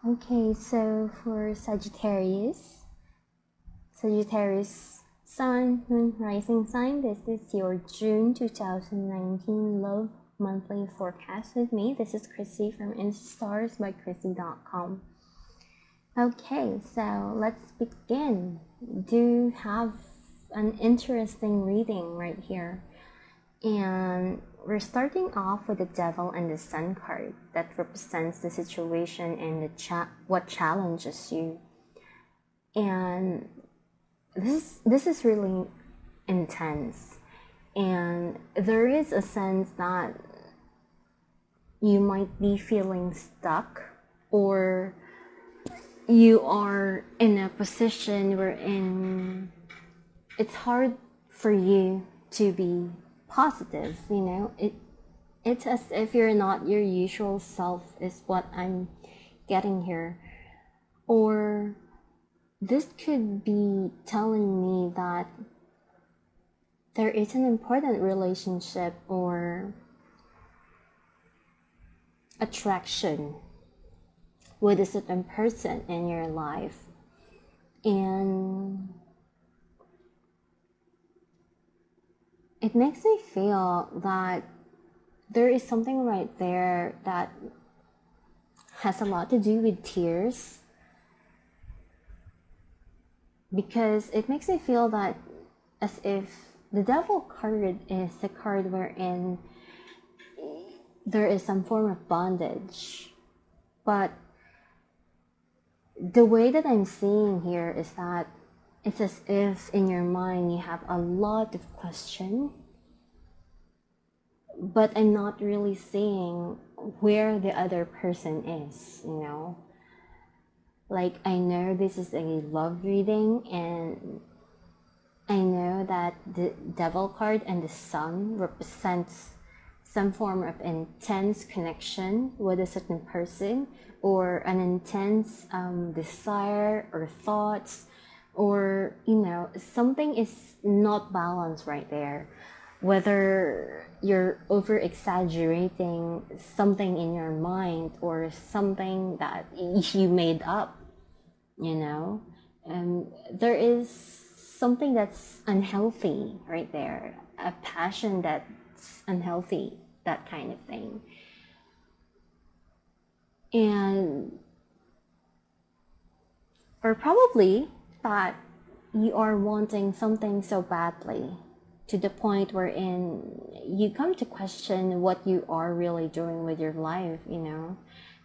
Okay, so for Sagittarius Sun, Moon, Rising sign, this is your June 2019 love monthly forecast with me. This is Krissy from Instastars by Krissy.com. Okay, so let's begin. Do have an interesting reading right here. And we're starting off with the Devil and the Sun card that represents the situation and what challenges you. And this is really intense, and there is a sense that you might be feeling stuck, or you are in a position wherein it's hard for you to be positive. It's as if you're not your usual self, is what I'm getting here. Or this could be telling me that there is an important relationship or attraction with a certain person in your life, and it makes me feel that there is something right there that has a lot to do with tears, because it makes me feel that as if the Devil card is the card wherein there is some form of bondage. But the way that I'm seeing here is that it's as if in your mind you have a lot of questions, but I'm not really seeing where the other person is, Like, I know this is a love reading, and I know that the Devil card and the Sun represents some form of intense connection with a certain person, or an intense desire or thoughts, or something is not balanced right there, whether you're over exaggerating something in your mind or something that you made up, and there is something that's unhealthy right there, a passion that's unhealthy, that kind of thing. And or probably that you are wanting something so badly to the point wherein you come to question what you are really doing with your life. You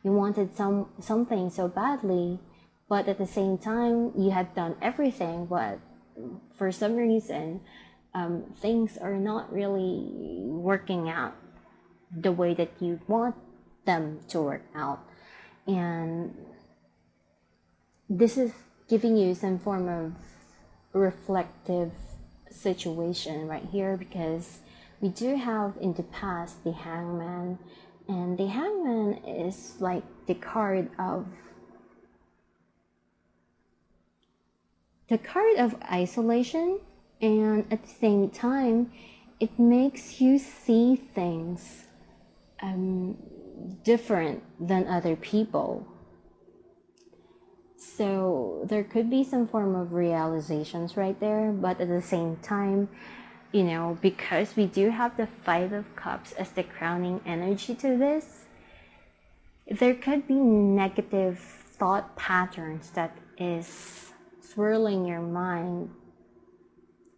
wanted something so badly, but at the same time you have done everything, but for some reason things are not really working out the way that you want them to work out. And this is giving you some form of reflective situation right here, because we do have in the past the Hangman, and the Hangman is like the card of isolation, and at the same time it makes you see things different than other people. So there could be some form of realizations right there, but at the same time, because we do have the Five of Cups as the crowning energy to this, there could be negative thought patterns that is swirling your mind,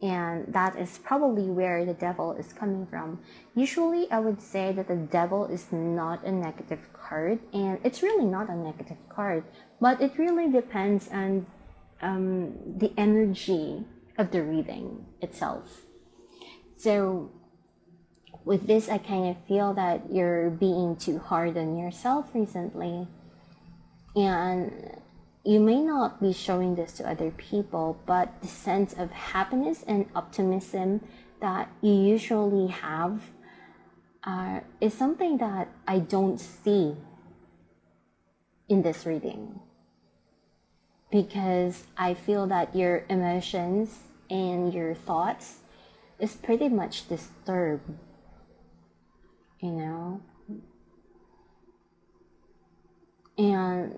and that is probably where the Devil is coming from. Usually I would say that the Devil is not a negative card, and it's really not a negative card, but it really depends on the energy of the reading itself. So with this, I kind of feel that you're being too hard on yourself recently, and you may not be showing this to other people, but the sense of happiness and optimism that you usually have is something that I don't see in this reading, because I feel that your emotions and your thoughts is pretty much disturbed, and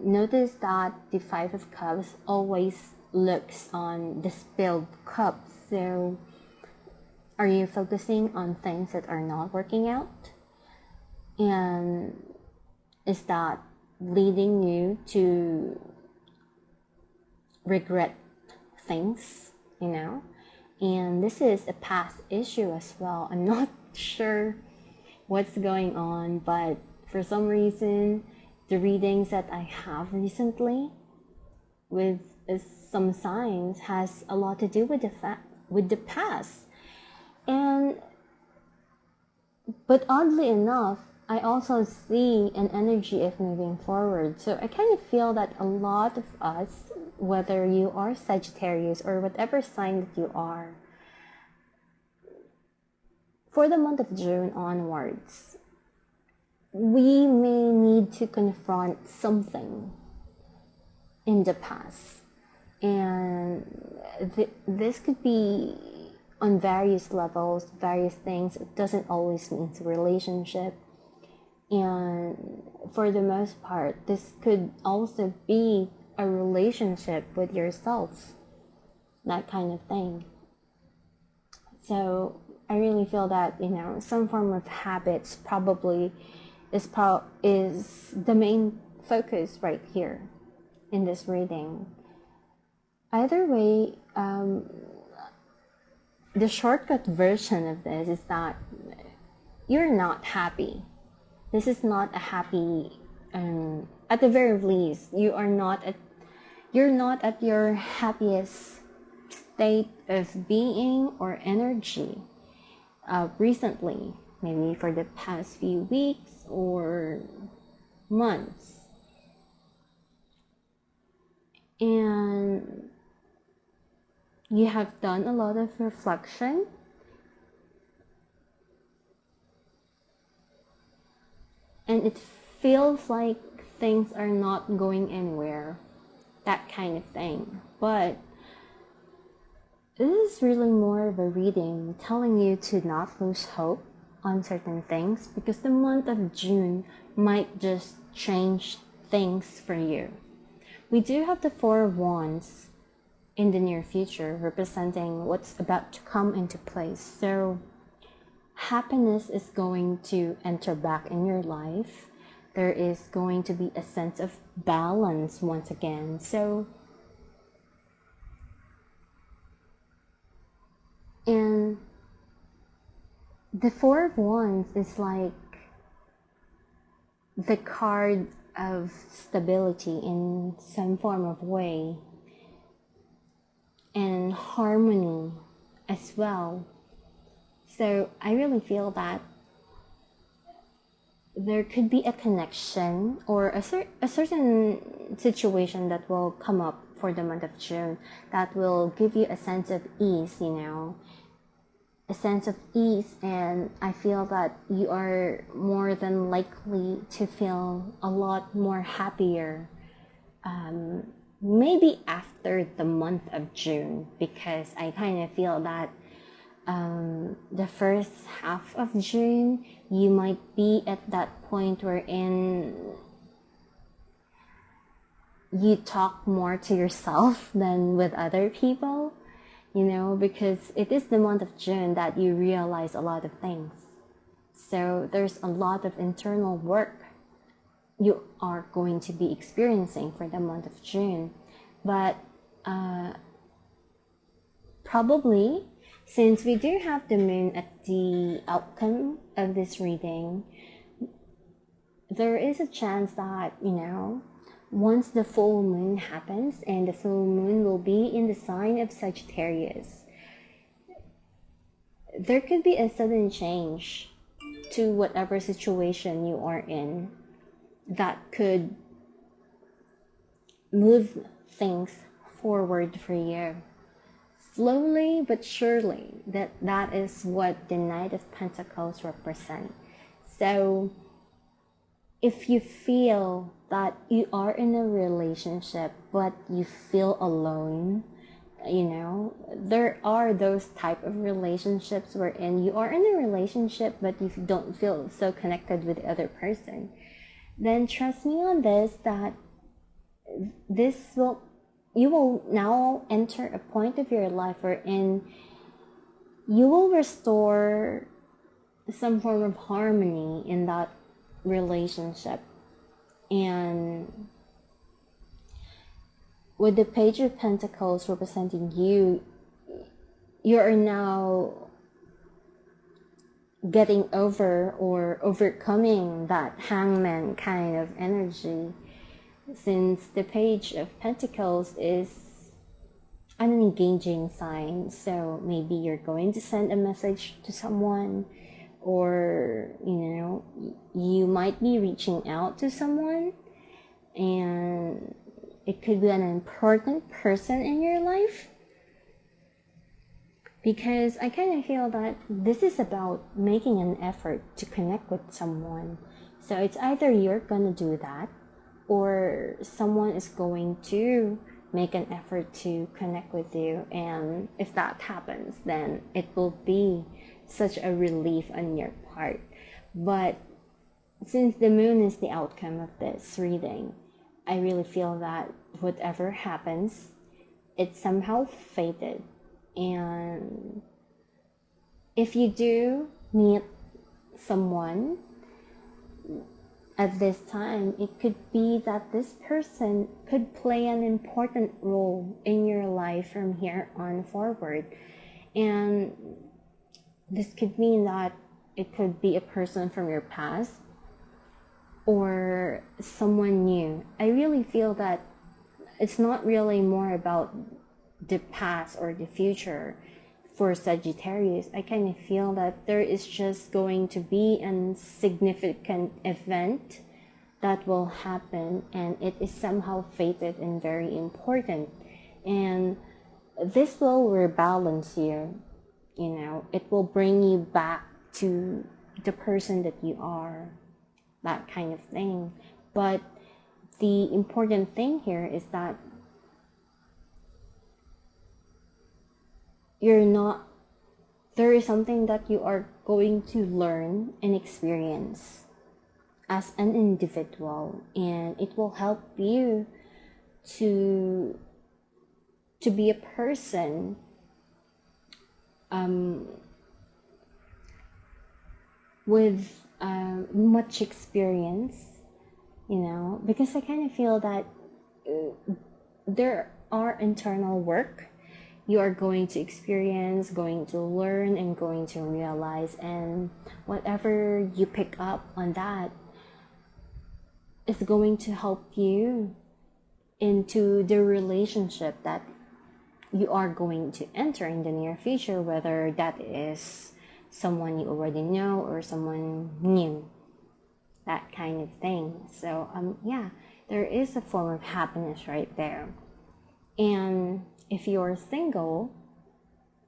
notice that the Five of Cups always looks on the spilled cup. So are you focusing on things that are not working out? And is that leading you to regret things, And this is a past issue as well. I'm not sure what's going on, but for some reason, the readings that I have recently with some signs has a lot to do with the past. But oddly enough, I also see an energy of moving forward. So I kind of feel that a lot of us, whether you are Sagittarius or whatever sign that you are, for the month of June onwards, we may need to confront something in the past. And this could be on various levels, various things. It doesn't always mean it's a relationship. And for the most part, this could also be a relationship with yourself, that kind of thing. So I really feel that, some form of habits probably is the main focus right here in this reading. Either way, the shortcut version of this is that you're not happy. This is not a happy, at the very least, you're not at your happiest state of being or energy recently, maybe for the past few weeks or months. And you have done a lot of reflection. And it feels like things are not going anywhere, that kind of thing. But this is really more of a reading telling you to not lose hope on certain things, because the month of June might just change things for you. We do have the Four of Wands in the near future, representing what's about to come into place. So happiness is going to enter back in your life. There is going to be a sense of balance once again. So, and the Four of Wands is like the card of stability in some form of way, and harmony as well. So I really feel that there could be a connection or a certain situation that will come up for the month of June that will give you a sense of ease, a sense of ease. And I feel that you are more than likely to feel a lot more happier, maybe after the month of June, because I kind of feel that the first half of June, you might be at that point wherein you talk more to yourself than with other people, because it is the month of June that you realize a lot of things. So there's a lot of internal work you are going to be experiencing for the month of June. But probably, since we do have the moon at the outcome of this reading, there is a chance that, once the full moon happens, and the full moon will be in the sign of Sagittarius, there could be a sudden change to whatever situation you are in that could move things forward for you. Slowly but surely, that is what the Knight of Pentacles represents. So if you feel that you are in a relationship but you feel alone, there are those type of relationships wherein you are in a relationship but you don't feel so connected with the other person, then trust me on this, that you will now enter a point of your life wherein you will restore some form of harmony in that relationship. And with the Page of Pentacles representing you, you are now getting over or overcoming that hangman kind of energy, since the Page of Pentacles is an engaging sign. So maybe you're going to send a message to someone, or you might be reaching out to someone, and it could be an important person in your life, because I kind of feel that this is about making an effort to connect with someone. So it's either you're gonna do that, or someone is going to make an effort to connect with you. And if that happens, then it will be such a relief on your part. But since the moon is the outcome of this reading, I really feel that whatever happens, it's somehow fated. And if you do meet someone at this time, it could be that this person could play an important role in your life from here on forward. And this could mean that it could be a person from your past or someone new. I really feel that it's not really more about the past or the future for Sagittarius. I kind of feel that there is just going to be a significant event that will happen, and it is somehow fated and very important. And this will rebalance you. It will bring you back to the person that you are, that kind of thing. But the important thing here is that there is something that you are going to learn and experience as an individual, and it will help you to be a person with much experience, because I kind of feel that there are internal work you are going to experience, going to learn, and going to realize, and whatever you pick up on that is going to help you into the relationship that you are going to enter in the near future, whether that is someone you already know or someone new, that kind of thing. So there is a form of happiness right there. And if you're single,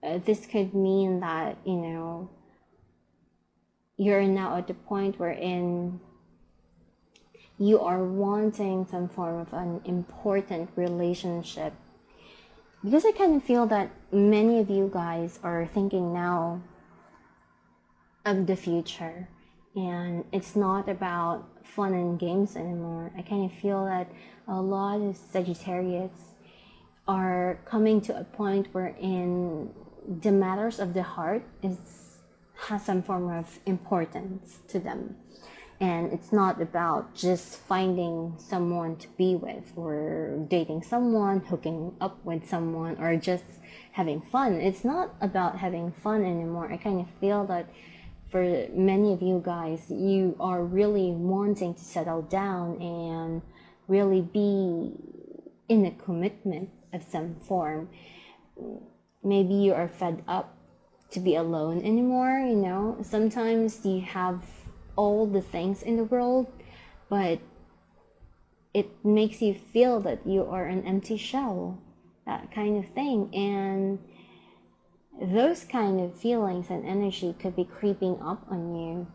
this could mean that you're now at the point wherein you are wanting some form of an important relationship, because I kind of feel that many of you guys are thinking now of the future, and it's not about fun and games anymore. I kind of feel that a lot of Sagittarius are coming to a point wherein the matters of the heart has some form of importance to them. And it's not about just finding someone to be with, or dating someone, hooking up with someone, or just having fun. It's not about having fun anymore. I kind of feel that for many of you guys, you are really wanting to settle down and really be in a commitment of some form. Maybe you are fed up to be alone anymore. Sometimes you have all the things in the world, but it makes you feel that you are an empty shell, that kind of thing. And those kind of feelings and energy could be creeping up on you,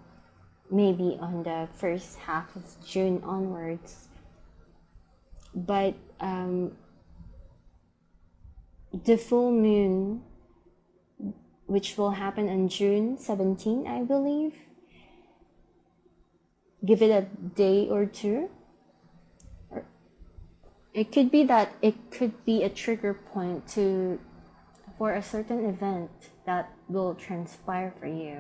maybe on the first half of June onwards. But the full moon, which will happen on June 17, I believe, give it a day or two, it could be that it could be a trigger point for a certain event that will transpire for you.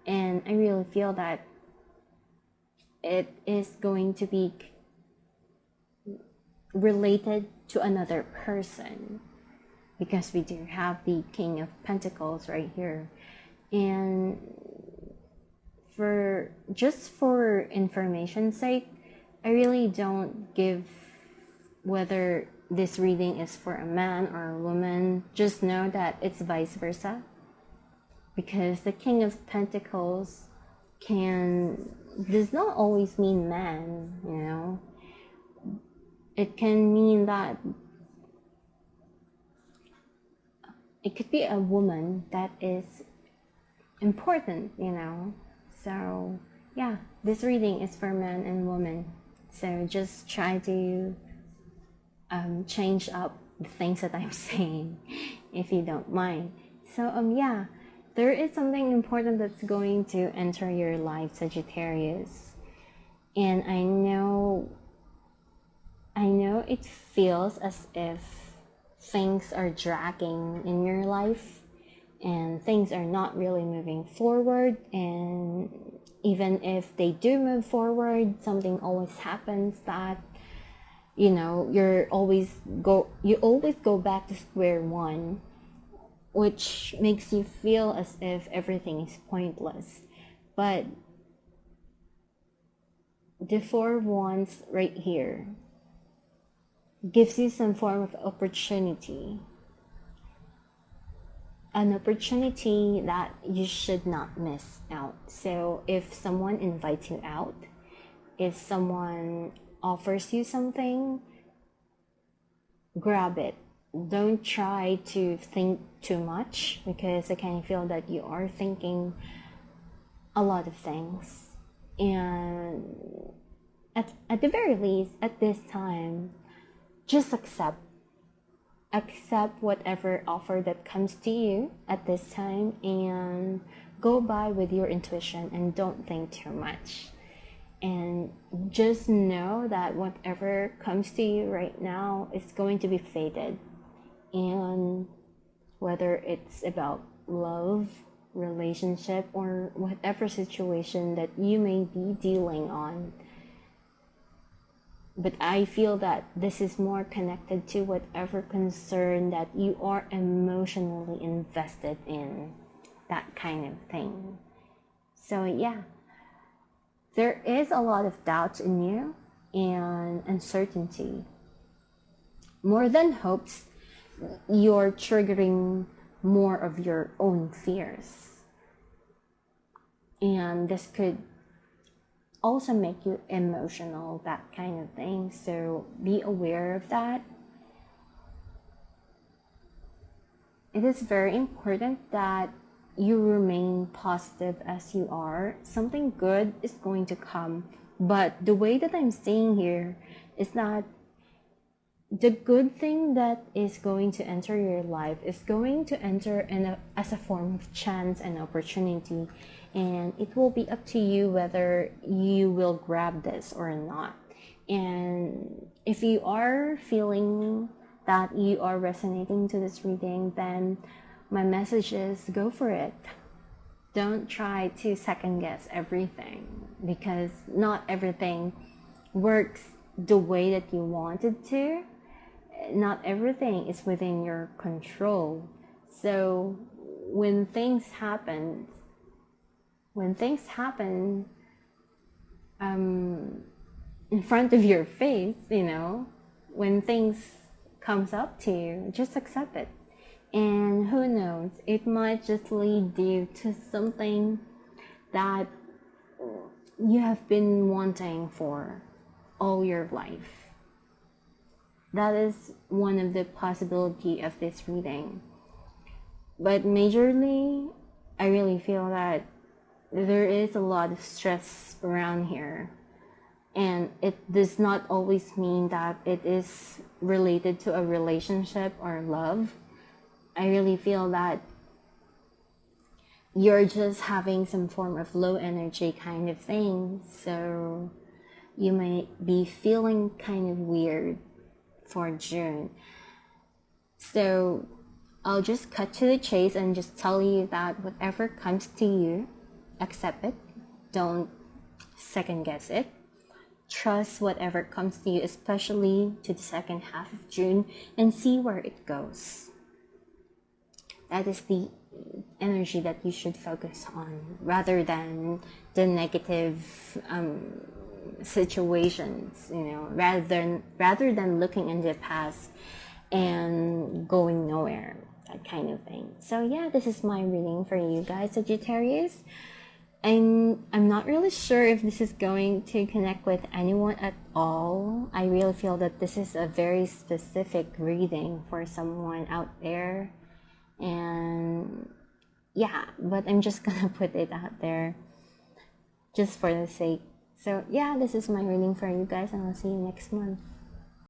And I really feel that it is going to be related to another person, because we do have the King of Pentacles right here. And for information's sake, I really don't give whether this reading is for a man or a woman. Just know that it's vice versa, because the King of Pentacles does not always mean man, you know. It can mean that it could be a woman that is important, you know. So yeah, this reading is for men and women. So just try to change up the things that I'm saying, if you don't mind. So yeah, there is something important that's going to enter your life, Sagittarius. And I know it feels as if things are dragging in your life and things are not really moving forward. And even if they do move forward, something always happens that, you know, you always go back to square one, which makes you feel as if everything is pointless. But the Four of Wands right here gives you some form of opportunity, an opportunity that you should not miss out. So if someone invites you out, if someone offers you something, grab it. Don't try to think too much, because I kind of feel that you are thinking a lot of things. And at the very least, at this time, just accept whatever offer that comes to you at this time, and go by with your intuition and don't think too much. And just know that whatever comes to you right now is going to be fated. And whether it's about love, relationship, or whatever situation that you may be dealing on, but I feel that this is more connected to whatever concern that you are emotionally invested in, that kind of thing. So yeah, there is a lot of doubt in you and uncertainty. More than hopes, you're triggering more of your own fears. And this could also make you emotional, that kind of thing. So be aware of that. It is very important that you remain positive as you are. Something good is going to come. But the way that I'm saying here is that the good thing that is going to enter your life is going to enter as a form of chance and opportunity. And it will be up to you whether you will grab this or not. And if you are feeling that you are resonating to this reading, then my message is go for it. Don't try to second guess everything, because not everything works the way that you want it to. Not everything is within your control. So when things happen in front of your face, you know, when things comes up to you, just accept it. And who knows, it might just lead you to something that you have been wanting for all your life. That is one of the possibility of this reading. But majorly, I really feel that there is a lot of stress around here. And it does not always mean that it is related to a relationship or love. I really feel that you're just having some form of low energy kind of thing. So you might be feeling kind of weird. for June. So I'll just cut to the chase and just tell you that whatever comes to you, accept it. Don't second guess it. Trust whatever comes to you, especially to the second half of June, and see where it goes. That is the energy that you should focus on, rather than the negative situations, rather than looking in the past and going nowhere, that kind of thing. So yeah, this is my reading for you guys, Sagittarius. And I'm not really sure if this is going to connect with anyone at all. I really feel that this is a very specific reading for someone out there. And yeah, but I'm just gonna put it out there just for the sake. So yeah, this is my reading for you guys, and I'll see you next month.